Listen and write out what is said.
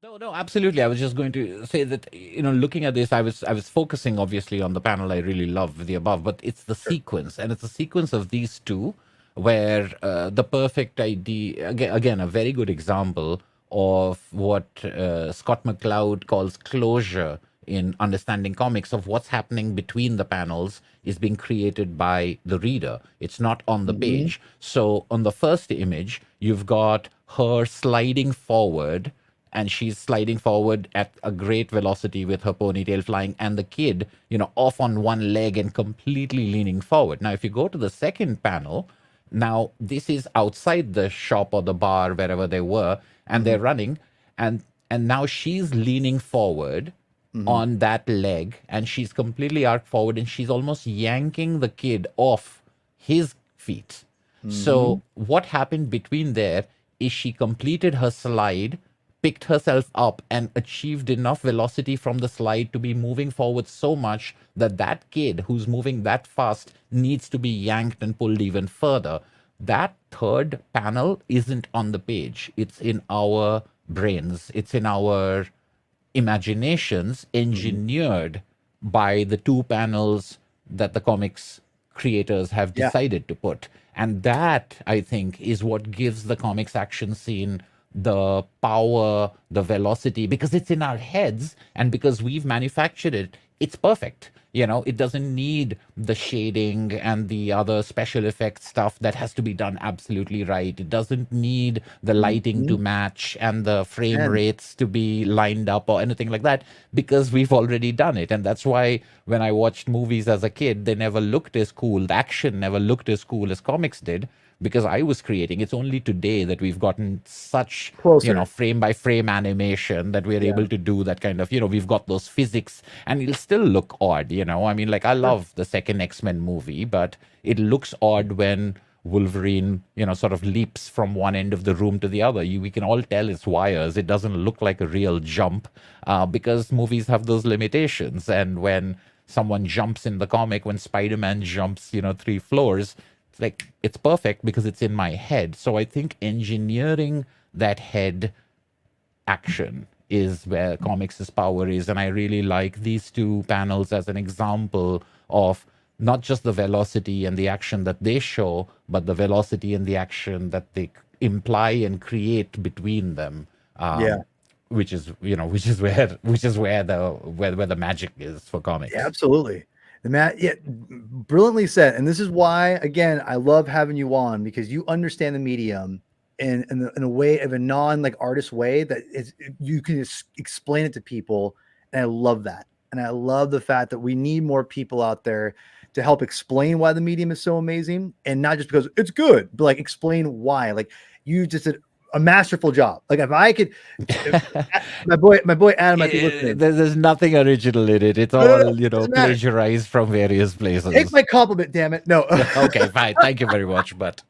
No, no, absolutely. I was just going to say that, looking at this, I was focusing obviously on the panel I really love, the above, but it's the Sure. sequence, and it's a sequence of these two, where the perfect idea, again, a very good example of what Scott McCloud calls closure in understanding comics, of what's happening between the panels is being created by the reader. It's not on the Hmm. page. So on the first image, you've got her sliding forward, and she's sliding forward at a great velocity with her ponytail flying, and the kid, off on one leg and completely leaning forward. Now, if you go to the second panel, now this is outside the shop or the bar, wherever they were, and Hmm. they're running, and now she's leaning forward Hmm. on that leg, and she's completely arced forward, and she's almost yanking the kid off his feet. Hmm. So what happened between there is she completed her slide, picked herself up, and achieved enough velocity from the slide to be moving forward so much that that kid who's moving that fast needs to be yanked and pulled even further. That third panel isn't on the page. It's in our brains. It's in our imaginations, Hmm. engineered by the two panels that the comics creators have Yeah. decided to put. And that, I think, is what gives the comics action scene the power, the velocity, because it's in our heads, and because we've manufactured it, it's perfect. It doesn't need the shading and the other special effects stuff that has to be done absolutely right. It doesn't need the lighting Hmm. to match and the frame And rates to be lined up or anything like that, because we've already done it. And that's why when I watched movies as a kid, they never looked as cool. The action never looked as cool as comics did, because I was creating. It's only today that we've gotten such, closer. frame by frame animation, that we're Yeah. able to do that kind of, we've got those physics, and it'll still look odd. I mean, like, I Sure. love the second X-Men movie, but it looks odd when Wolverine, sort of leaps from one end of the room to the other. We can all tell it's wires. It doesn't look like a real jump, because movies have those limitations. And when someone jumps in the comic, when Spider-Man jumps, 3 floors, it's like, it's perfect because it's in my head. So I think engineering that head action is where comics' power is. And I really like these two panels as an example of not just the velocity and the action that they show, but the velocity and the action that they imply and create between them. Yeah. Which is, where the magic is for Yeah, comics. absolutely. The Matt, yeah, brilliantly said. And this is why, again, I love having you on, because you understand the medium in a way of a non like artist way that is you can just explain it to people, and I love that. And I love the fact that we need more people out there to help explain why the medium is so amazing, and not just because it's good, but like explain why. Like you just did a masterful job. Like if I could, if, my boy Adam might be listening. There's nothing original in it. It's No, no, no, all, doesn't matter. plagiarized from various Take places. my compliment, damn it. No. Okay, fine. Thank you very much. But